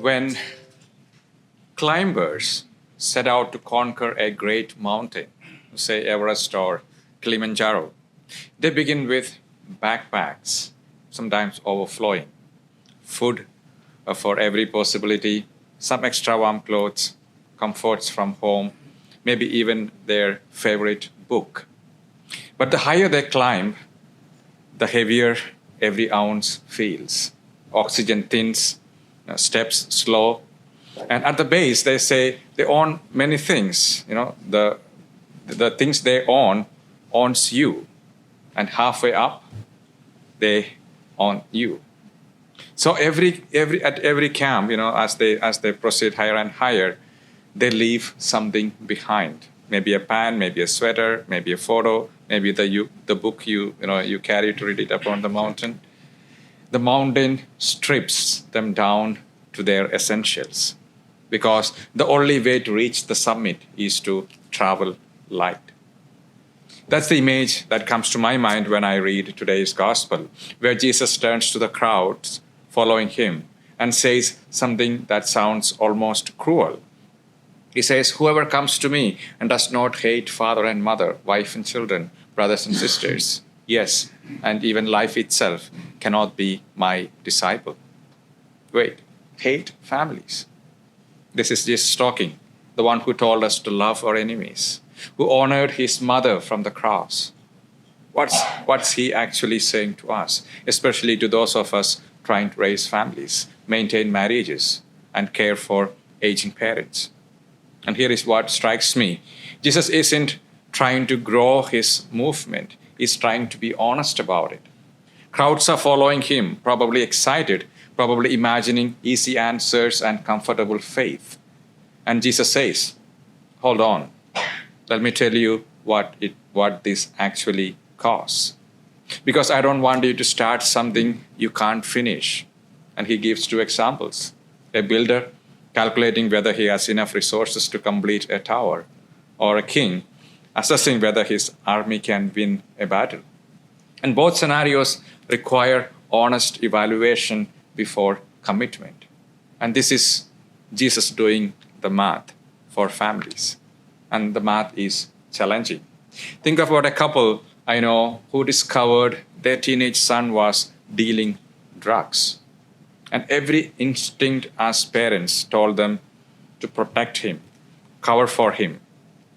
When climbers set out to conquer a great mountain, say Everest or Kilimanjaro, they begin with backpacks, sometimes overflowing, food for every possibility, some extra warm clothes, comforts from home, maybe even their favorite book. But the higher they climb, the heavier every ounce feels. Oxygen thins, steps slow, and at the base they say they own many things. The things they own owns you, and halfway up, they own you. So at every camp, as they proceed higher and higher, they leave something behind. Maybe a pen, maybe a sweater, maybe a photo, maybe the book you carry to read it upon the mountain. The mountain strips them down to their essentials, because the only way to reach the summit is to travel light. That's the image that comes to my mind when I read today's gospel, where Jesus turns to the crowds following him and says something that sounds almost cruel. He says, "Whoever comes to me and does not hate father and mother, wife and children, brothers and sisters, yes, and even life itself, cannot be my disciple." Wait, hate families? This is Jesus talking, the one who told us to love our enemies, who honored his mother from the cross. What's he actually saying to us, especially to those of us trying to raise families, maintain marriages, and care for aging parents? And here is what strikes me. Jesus isn't trying to grow his movement. He's trying to be honest about it. Crowds are following him, probably excited, probably imagining easy answers and comfortable faith. And Jesus says, hold on, let me tell you what this actually costs. Because I don't want you to start something you can't finish. And he gives two examples. A builder calculating whether he has enough resources to complete a tower, or a king assessing whether his army can win a battle. And both scenarios require honest evaluation before commitment. And this is Jesus doing the math for families. And the math is challenging. Think about a couple I know who discovered their teenage son was dealing drugs. And every instinct as parents told them to protect him, cover for him,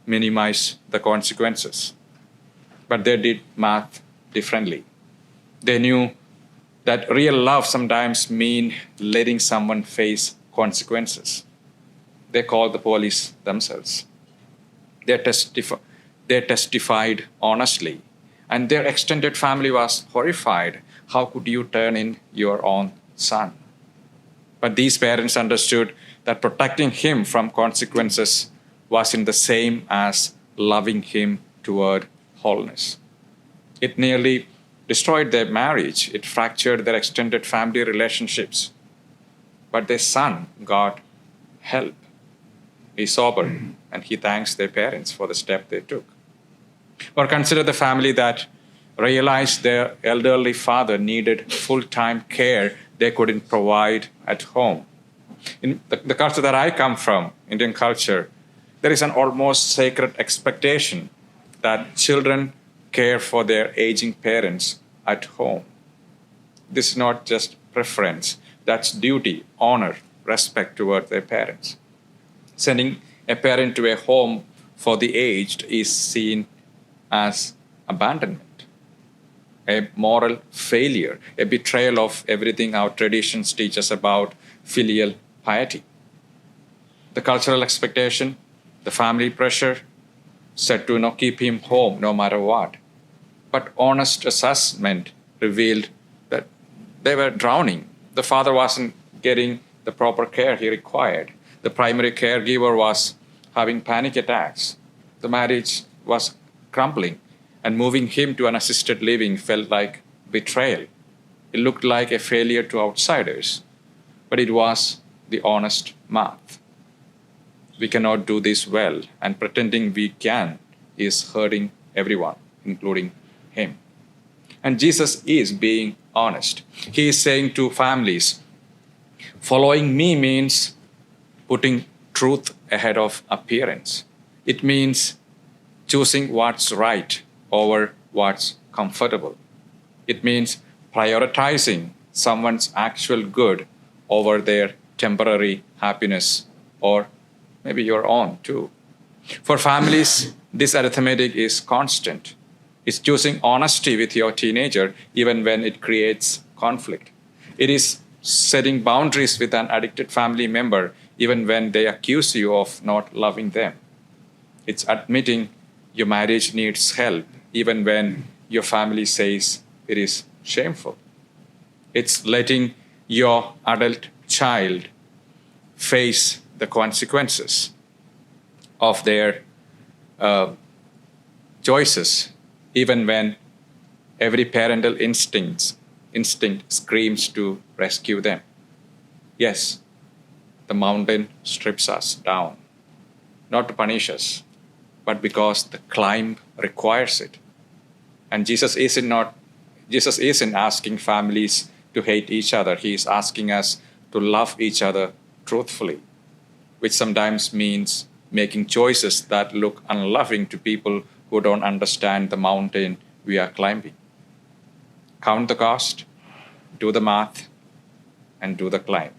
minimize the consequences. But they did math differently. They knew that real love sometimes means letting someone face consequences. They called the police themselves. They testified honestly. And their extended family was horrified. How could you turn in your own son? But these parents understood that protecting him from consequences wasn't the same as loving him toward wholeness. It nearly destroyed their marriage. It fractured their extended family relationships. But their son got help. He's sober, and he thanks their parents for the step they took. Or consider the family that realized their elderly father needed full-time care they couldn't provide at home. In the culture that I come from, Indian culture, there is an almost sacred expectation that children care for their aging parents at home. This is not just preference, that's duty, honor, respect toward their parents. Sending a parent to a home for the aged is seen as abandonment, a moral failure, a betrayal of everything our traditions teach us about filial piety. The cultural expectation, the family pressure, said to keep him home no matter what. But honest assessment revealed that they were drowning. The father wasn't getting the proper care he required. The primary caregiver was having panic attacks. The marriage was crumbling, and moving him to an assisted living felt like betrayal. It looked like a failure to outsiders, but it was the honest math. We cannot do this well, and pretending we can is hurting everyone, including him. And Jesus is being honest. He is saying to families, Following me means putting truth ahead of appearance. It means choosing what's right over what's comfortable. It means prioritizing someone's actual good over their temporary happiness or maybe your own too. For families, this arithmetic is constant. It's choosing honesty with your teenager even when it creates conflict. It is setting boundaries with an addicted family member even when they accuse you of not loving them. It's admitting your marriage needs help even when your family says it is shameful. It's letting your adult child face the consequences of their uh, choices, even when every parental instinct screams to rescue them. Yes, the mountain strips us down, not to punish us, but because the climb requires it. And Jesus isn't asking families to hate each other. He is asking us to love each other truthfully, which sometimes means making choices that look unloving to people who don't understand the mountain we are climbing. Count the cost, do the math, and do the climb.